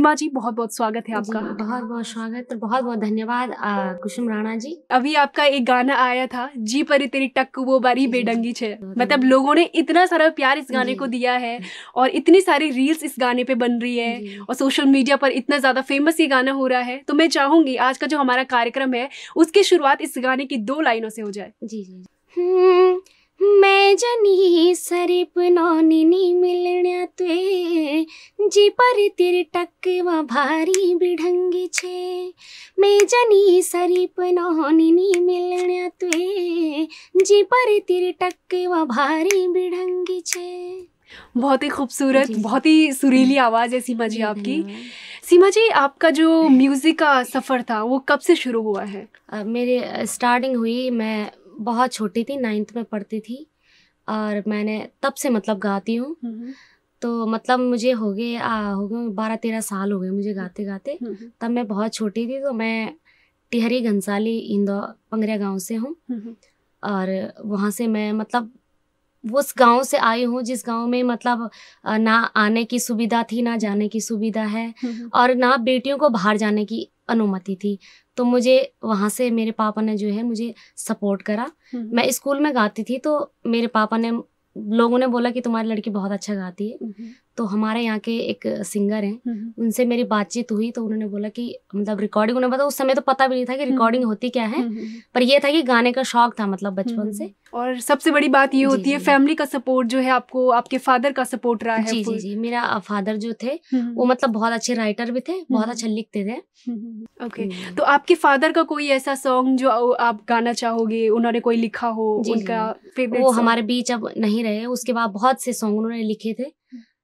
सीमा जी, बहुत-बहुत स्वागत है जी, आपका। बहुत-बहुत स्वागत और बहुत-बहुत धन्यवाद कुसुम राणा जी। अभी आपका एक गाना आया था, जी परी तेरी टक वो बारी जी, जी, बेढंगी छे। जी। मतलब लोगों ने इतना सारा प्यार इस गाने जी, को जी। दिया है और इतनी सारी रील्स इस गाने पे बन रही है जी। और सोशल मीडिया पर इतना ज़्यादा फेमस ये गाना हो रहा है। तो मैं चाहूँगी आज का जो हमारा कार्यक्रम है, उसकी शुरुआत इस गाने की 2 लाइनों से हो जाए। जी, जी। मैं जनी सरीप नौनी नी मिलण्या तुए जी पर तेरे टकवा भारी बिढंगी छे। मैं जनी सरीप नौनी नी मिलण्या तुए जी पर तेरे टकवा भारी बिढंगी छे। बहुत ही खूबसूरत, जी, जी। बहुत ही सुरीली आवाज़ है सीमा जी जी, आपकी। धन्यवाद। सीमा जी, आपका जो म्यूज़िक का सफ़र था, वो कब से शुरू हुआ है? मेरे स्टार्टिंग हुई, मैं बहुत छोटी थी, 9th में पढ़ती थी और मैंने तब से मतलब गाती हूँ। हुँ, हुँ। तो मतलब मुझे हो गए 12-13 साल हो गए मुझे गाते-गाते। हुँ, हुँ। तब मैं बहुत छोटी थी, तो मैं टिहरी घनसाली पंगरिया गाँव से हूँ हुँ, हुँ। और वहाँ से मैं मतलब उस गाँव से आई हूँ जिस गाँव में मतलब ना आने की सुविधा थी, ना जाने की सुविधा है हुँ, हुँ। और ना बेटियों को बाहर जाने की अनुमति थी। तो मुझे वहाँ से मेरे पापा ने जो है मुझे सपोर्ट करा। हुँ, हुँ। मैं स्कूल में गाती थी तो मेरे पापा ने लोगों ने बोला कि तुम्हारी लड़की बहुत अच्छा गाती है। हुँ, हुँ। तो हमारे यहाँ के एक सिंगर हैं, हुँ, हुँ। उनसे मेरी बातचीत हुई तो उन्होंने बोला कि मतलब रिकॉर्डिंग, उन्हें पता उस समय तो पता भी नहीं था कि हुँ, रिकॉर्डिंग हुँ। होती क्या है, हुँ, हुँ, हुँ। पर ये था कि गाने का शौक था मतलब हुँ, बचपन हुँ, से। हुँ। और सबसे बड़ी बात ये जी, होती है जी। फैमिली का सपोर्ट जो है आपको, आपके फादर का सपोर्ट रहा है जी, जी, फुल। जी। मेरा फादर जो थे, हुँ, वो हुँ। मतलब बहुत अच्छे राइटर भी थे, हुँ, बहुत हुँ। अच्छा लिखते थे। हुँ, हुँ। ओके, जी। तो आपके फादर का कोई ऐसा सॉन्ग जो आप गाना चाहोगे, उन्होंने कोई लिखा हो, जी, उनका जी। फेवरेट वो सॉन्ग? हमारे बीच अब नहीं रहे, उसके बाद बहुत से सॉन्ग उन्होंने लिखे थे,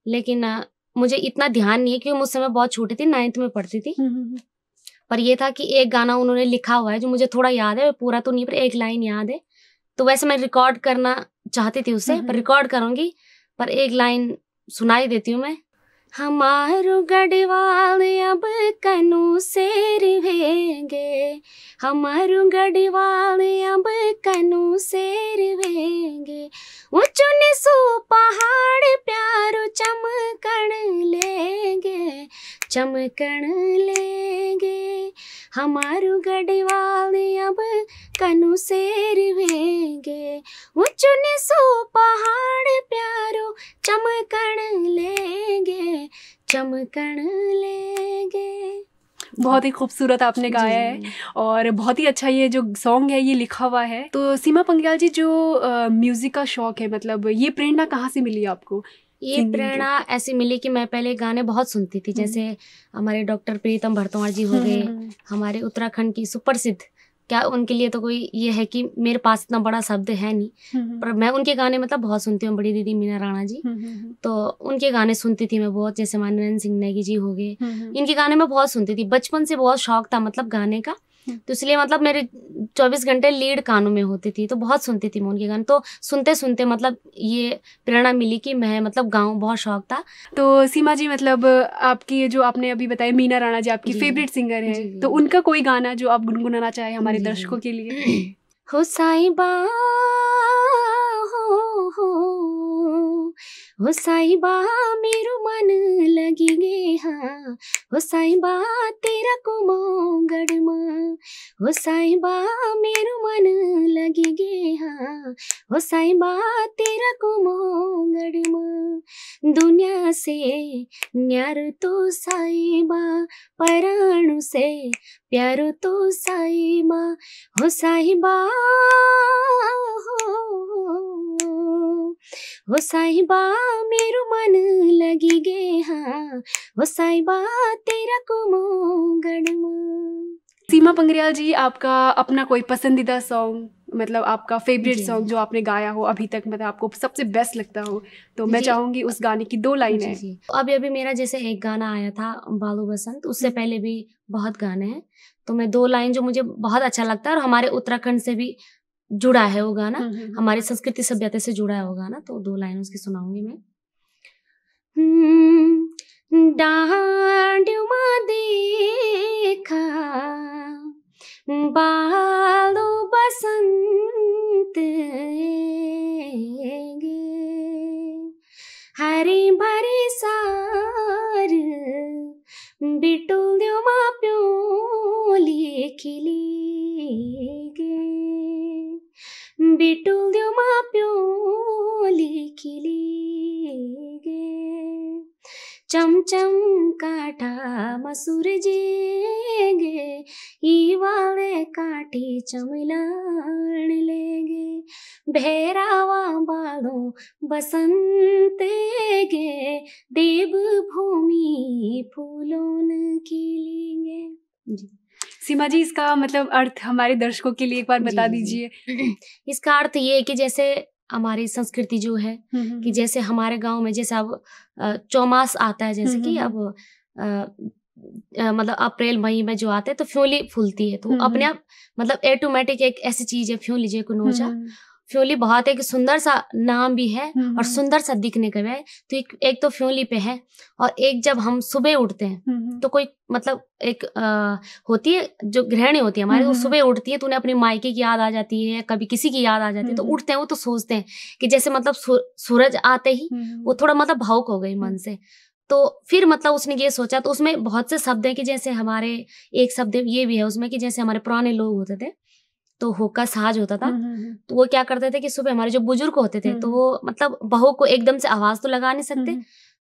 लेकिन मुझे इतना ध्यान नहीं है क्योंकि मैं उस समय बहुत छोटी थी, 9th में पढ़ती थी। हुँ, हुँ, हुँ। पर ये था कि एक गाना उन्होंने लिखा हुआ है जो मुझे थोड़ा याद है, पूरा तो नहीं पर एक लाइन याद है। तो वैसे मैं रिकॉर्ड करना चाहती थी हुँ, उसे, हुँ, पर हुँ। रिकॉर्ड करूँगी, पर एक लाइन सुनाई देती हूँ मैं। हमारो गढ़वाल अब कनु शेर भेंगे, हमारो गढ़वाल अब कनु शेर भेंगे, ऊंचो निसो पहाड़ प्यारो चमकण लेंगे, चमकण लेंगे, हमारो गढ़वाल अब कनु शेर भेंगे, ऊंचो निसो पहाड़ प्यारो चमकण लेंगे, चमकण लेंगे। बहुत ही खूबसूरत आपने गाया है जी। और बहुत ही अच्छा ये जो सॉन्ग है ये लिखा हुआ है। तो सीमा पंग्याल जी, जो म्यूज़िक का शौक है, मतलब ये प्रेरणा कहाँ से मिली आपको ये सिंगिंग की? प्रेरणा ऐसी मिली कि मैं पहले गाने बहुत सुनती थी, हुँ, जैसे हमारे डॉक्टर प्रीतम भरतवाण जी हो हुँ, हुँ, गए, हुँ। हमारे उत्तराखंड की सुप्रसिद्ध, क्या उनके लिए तो कोई ये है कि मेरे पास इतना बड़ा शब्द है नहीं, हुँ, हुँ। पर मैं उनके गाने मतलब बहुत सुनती हूँ, बड़ी दीदी मीना राणा जी। हुँ, हुँ, हुँ। तो उनके गाने सुनती थी मैं बहुत, जैसे माननीय सिंह नेगी जी हो गए, हुँ, हुँ। इनके गाने मैं बहुत सुनती थी। बचपन से बहुत शौक था मतलब गाने का, हुँ। तो इसलिए मतलब मेरे 24 घंटे लीड कानों में होती थी, तो बहुत सुनती थी मैं उनके गाने। तो सुनते-सुनते मतलब ये प्रेरणा मिली कि मैं मतलब गाऊँ, बहुत शौक था। तो सीमा जी, मतलब आपकी ये जो आपने अभी बताया मीना राणा जी आपकी जी, जी। फ़ेवरेट सिंगर हैं, जी, तो जी। उनका कोई गाना जो आप गुनगुनाना चाहें हमारे जी, दर्शकों के लिए? जी। हो साईबा हो, हो साईबा मेरो मन लगी गे हाँ, हो साईबा तेरा कुमोगढ़ माँ, हो साईबा मेरो मन लगी गे हाँ, हो साईबा तेरा कुमोगढ़ माँ, दुनिया से न्यार तो साईबा, पराणु से प्यारो तो साईबा, हो साहिबा हो साहिबा मेरो मन लगी गे हाँ, हो साहिबा तेरा कुमोगढ़ माँ। सीमा पंग्रियाल जी, आपका अपना कोई पसंदीदा सॉन्ग, मतलब आपका फ़ेवरेट जी, सॉन्ग जो आपने गाया हो अभी तक, मतलब आपको सबसे बेस्ट लगता हो, तो मैं जी, चाहूँगी उस गाने की 2 जी, लाइनें। जी। अभी-अभी मेरा जैसे एक गाना आया था बालू बसंत, उससे हुँ, हुँ। पहले भी बहुत गाने हैं। तो मैं 2 लाइन जो मुझे बहुत अच्छा लगता है और हमारे उत्तराखंड से भी जुड़ा है वो गाना, हुँ, हुँ, हुँ। हमारी संस्कृति सभ्यता से जुड़ा है वो गाना, तो 2 लाइन उसकी सुनाऊँगी मैं। डाँडुमा देखा बालु बसंत गे, हरे भरे सार बिटुल्यो माप्यो लेखिली गे बिटुल्यो माप्यो लेखिली गे चमचम काठा मसूर जेगे इवाले काठी चमिलाण लेगे भेरावा बालो बसंत गे देव भूमि फूलों खिलेंगे। जी सीमा जी, इसका मतलब अर्थ हमारे दर्शकों के लिए एक बार बता दीजिए। इसका अर्थ ये है कि जैसे हमारी संस्कृति जो है कि जैसे हमारे गांव में जैसे अब चौमास आता है, जैसे कि अब मतलब अप्रैल मई में जो आते हैं तो फ्योली फूलती है, तो अपने आप मतलब ऑटोमेटिक एक ऐसी चीज है फ्योली जे को नोचा। फ्योली बहुत एक सुंदर सा नाम भी है और सुंदर सा दिखने का भी है। तो एक तो फ्योली पे है, और एक जब हम सुबह उठते हैं तो कोई मतलब एक होती है जो गृहिणी होती है हमारी, वो सुबह उठती है तो उन्हें अपनी मायके की याद आ जाती है, कभी किसी की याद आ जाती है, तो उठते हैं वो तो सोचते हैं कि जैसे मतलब सूरज आते ही वो थोड़ा मतलब भावुक हो गई मन से। तो फिर मतलब उसने ये सोचा, तो उसमें बहुत से शब्द है कि जैसे हमारे एक शब्द ये भी है उसमें कि जैसे हमारे पुराने लोग होते थे तो होका साज होता था, तो वो क्या करते थे कि सुबह हमारे जो बुजुर्ग होते थे तो वो मतलब बहू को एकदम से आवाज तो लगा नहीं सकते,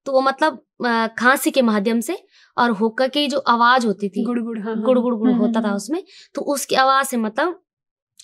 तो वो मतलब खांसी के माध्यम से और होका की जो आवाज होती थी गुड़ गुड़ होता था उसमें, तो उसकी आवाज से मतलब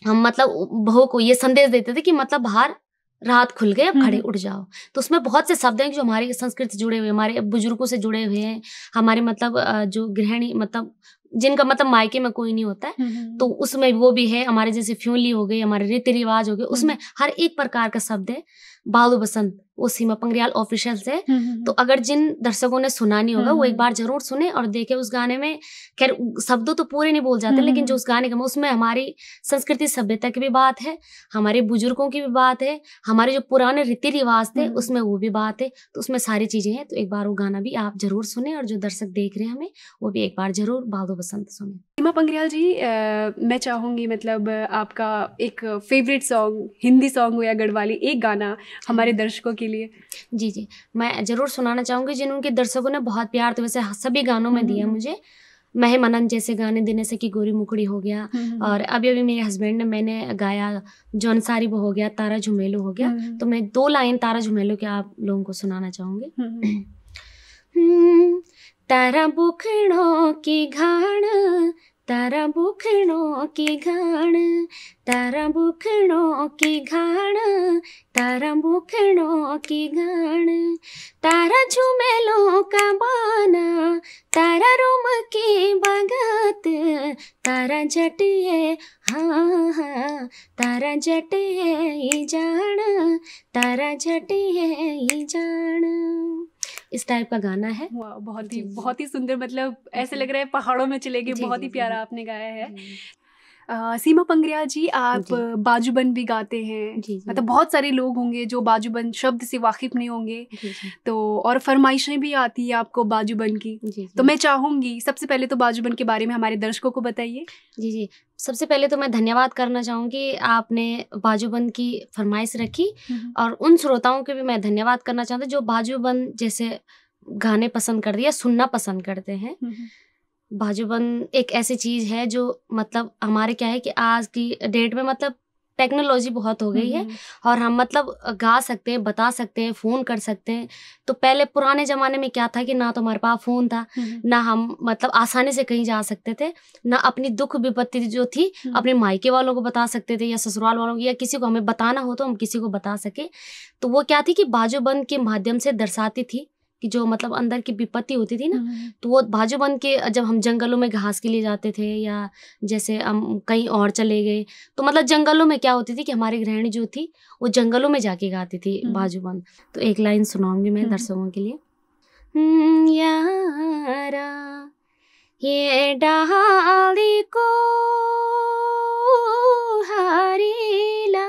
हम मतलब बहू को ये संदेश देते थे कि मतलब बाहर रात खुल गए, अब खड़े उठ जाओ। तो उसमें बहुत से शब्द हैं जो हमारी संस्कृति से जुड़े हुए, हमारे बुजुर्गों से जुड़े हुए हैं, हमारे मतलब जो गृहिणी मतलब जिनका मतलब मायके में कोई नहीं होता है, तो उसमें वो भी है। हमारे जैसे फ्योली हो गई, हमारे रीति रिवाज हो गए, उसमें हर एक प्रकार का शब्द है। बालू बसंत वो सीमा पंग्रियाल ऑफिशियल से, तो अगर जिन दर्शकों ने सुना नहीं होगा वो एक बार जरूर सुने और देखे उस गाने में। खैर शब्दों तो पूरे नहीं बोल जाते, लेकिन जो उस गाने का उसमें हमारी संस्कृति सभ्यता की भी बात है, हमारे बुजुर्गों की भी बात है, हमारे जो पुराने रीति रिवाज थे उसमें वो भी बात है, तो उसमें सारी चीजें हैं। तो एक बार वो गाना भी आप जरूर सुने, और जो दर्शक देख रहे हैं हमें वो भी एक बार जरूर बालू बसंत सुने। सीमा पंग्रियाल जी, मैं चाहूंगी मतलब आपका एक फेवरेट सॉन्ग, हिंदी सॉन्ग हो या गढ़वाली, एक गाना हमारे दर्शकों के लिए। जी मैं जरूर सुनाना चाहूंगी जिन उनके दर्शकों ने बहुत प्यार तो वैसे सभी गानों में दिया मुझे। महे मनन जैसे गाने, दिने से की गोरी मुकड़ी हो गया, और अभी मेरे हस्बैंड ने मैंने गाया जौन सारी वो हो गया, तारा झुमेलो हो गया। तो मैं 2 लाइन तारा झुमेलो के आप लोगों को सुनाना चाहूंगी। तारा बुखड़ों की घाण, तारा बुखड़ों की घाण, तारा बुखड़ों की घाण, तारा बुखड़ों की घाण, तारा झुमेलों का बाना, तारा रोम की बगात, तारा जटिए हाँ तारा जटिए जान, तारा जटिए जान। इस टाइप का गाना है। बहुत ही सुंदर, मतलब ऐसे लग रहा है पहाड़ों में चले गए। बहुत ही प्यारा आपने गाया है। सीमा पंग्रियाल जी, आप बाजूबंद भी गाते हैं। मतलब बहुत सारे लोग होंगे जो बाजूबंद शब्द से वाकिफ नहीं होंगे, तो और फरमाइशें भी आती है आपको बाजूबंद की। तो मैं चाहूंगी सबसे पहले तो बाजूबंद के बारे में हमारे दर्शकों को बताइए। जी सबसे पहले तो मैं धन्यवाद करना चाहूँगी, आपने बाजूबंद की फरमाइश रखी, और उन श्रोताओं के भी मैं धन्यवाद करना चाहती हूँ जो बाजूबंद जैसे गाने पसंद करते हैं, सुनना पसंद करते हैं। बाजूबंद एक ऐसी चीज़ है जो मतलब हमारे क्या है कि आज की डेट में मतलब टेक्नोलॉजी बहुत हो गई है, और हम मतलब गा सकते हैं, बता सकते हैं, फ़ोन कर सकते हैं। तो पहले पुराने ज़माने में क्या था कि ना तो हमारे पास फ़ोन था, ना हम मतलब आसानी से कहीं जा सकते थे, ना अपनी दुख विपत्ति जो थी अपने मायके वालों को बता सकते थे या ससुराल वालों को, या किसी को हमें बताना हो तो हम किसी को बता सके। तो वो क्या थी कि बाजूबंद के माध्यम से दर्शाती थी कि जो मतलब अंदर की विपत्ति होती थी ना, तो वो बाजूबंद के जब हम जंगलों में घास के लिए जाते थे या जैसे हम कहीं और चले गए, तो मतलब जंगलों में क्या होती थी कि हमारी गृहिणी जो थी वो जंगलों में जाके गाती थी बाजूबंद। तो एक लाइन सुनाऊंगी मैं दर्शकों के लिए। यारा ये डाली को हारीला,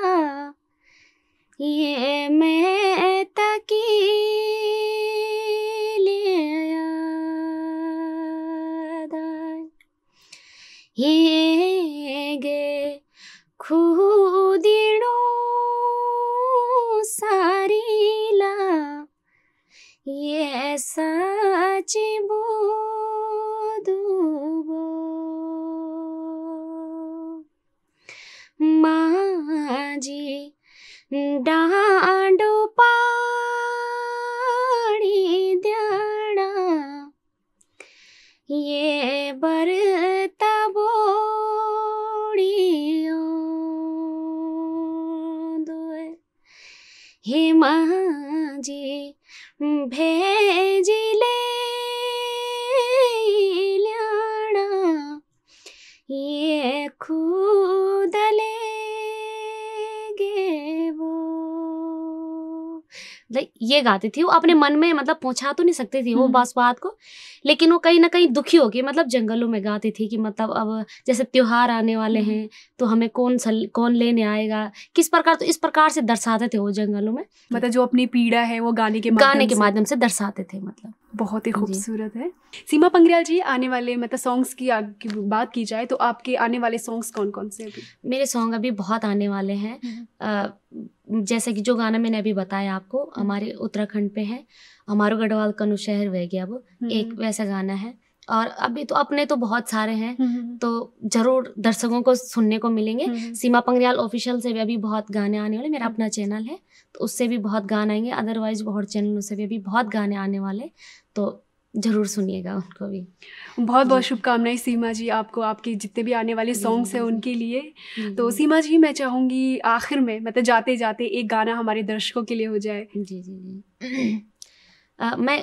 ये मैं तकी गे खुदिणो सारीला, ये सच बोलिया हे माझी भेजिले ल्याणा ये खुद लेगे वो। ये गाती थी वो, अपने मन में मतलब पहुंचा तो नहीं सकती थी वो बात को, लेकिन वो कहीं ना कहीं दुखी होके मतलब जंगलों में गाती थी कि मतलब अब जैसे त्योहार आने वाले हैं तो हमें कौन लेने आएगा, किस प्रकार, तो इस प्रकार से दर्शाते थे वो जंगलों में, मतलब जो अपनी पीड़ा है वो गाने के माध्यम से दर्शाते थे। मतलब बहुत ही खूबसूरत है। सीमा पंग्रियाल जी, आने वाले मतलब सॉन्ग्स की बात की जाए तो आपके आने वाले सॉन्ग्स कौन कौन से? अभी मेरे सॉन्ग अभी बहुत आने वाले हैं। जैसे कि जो गाना मैंने अभी बताया आपको, हमारे उत्तराखंड पे है, हमारो गढ़वाल कनु शहर वह गया, वो एक वैसा गाना है। और अभी तो अपने तो बहुत सारे हैं, तो जरूर दर्शकों को सुनने को मिलेंगे। सीमा पंग्रियाल ऑफिशियल से भी अभी बहुत गाने आने वाले, मेरा अपना चैनल है तो उससे भी बहुत गाने आएंगे, अदरवाइज बहुत चैनलों से भी अभी बहुत गाने आने वाले, तो जरूर सुनिएगा उनको भी। बहुत बहुत शुभकामनाएं सीमा जी आपको, आपके जितने भी आने वाले सॉन्ग्स हैं उनके लिए। तो सीमा जी, मैं चाहूँगी आखिर में मतलब जाते जाते एक गाना हमारे दर्शकों के लिए हो जाए। जी जी जी। मैं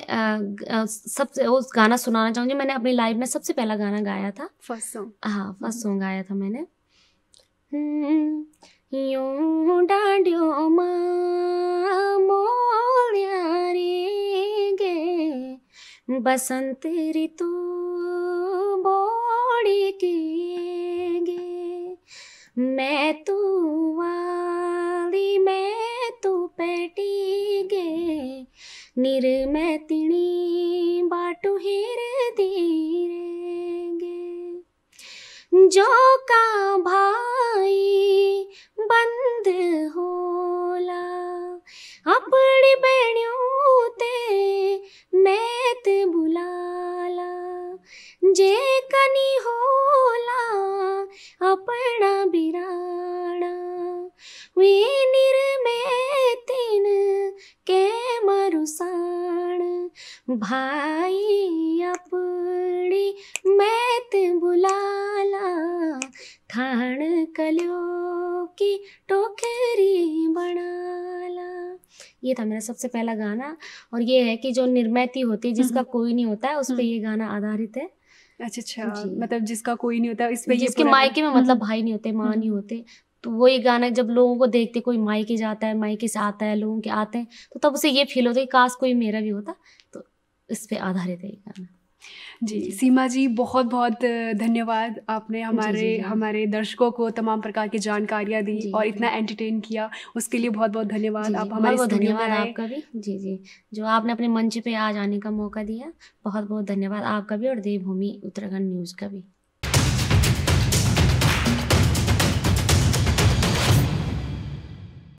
सबसे वो गाना सुनाना चाहूँगी। मैंने अपनी लाइफ में सबसे पहला गाना गाया था, फर्स्ट सॉन्ग। हाँ, फर्स्ट सॉन्ग गाया था मैंने। यूं डांडियो मोलिया रे गे, बसंत ऋतु बोड़ी की गे, मैं तू वाली मैं तू पेटी गे, निर्मय तिणी बाटू हिर धीरेगे, जो का भाई बंद होला, अपनी बेणियों ते नेत बुलाला, जे कनी होला अपना बिराना, वे निर्मय तिन के मरुसान, भाई अपनी मैत बुलाला, खान कलो की टोकरी बनाला। ये था मेरा सबसे पहला गाना, और ये है कि जो निर्मैती होती है, जिसका कोई नहीं होता है, उस पे ये गाना आधारित है। अच्छा, मतलब जिसका कोई नहीं होता, इस पे जिसके मायके में मतलब भाई नहीं होते, माँ नहीं होते, तो वो ये गाना जब लोगों को देखते, कोई मायके जाता है, मायके से आता है, लोगों के आते हैं, तो तब उसे ये फील होता है कि काश कोई मेरा भी होता। तो इस पे आधारित है ये गाना। जी सीमा जी, बहुत बहुत धन्यवाद, आपने हमारे दर्शकों को तमाम प्रकार की जानकारियाँ दी और इतना एंटरटेन किया, उसके लिए बहुत बहुत धन्यवाद। आप हमारे स्टूडियो में आए। आपका भी जी, जो आपने अपने मंच पे आज आने का मौका दिया, बहुत बहुत धन्यवाद आपका भी, और देवभूमि उत्तराखंड न्यूज़ का भी।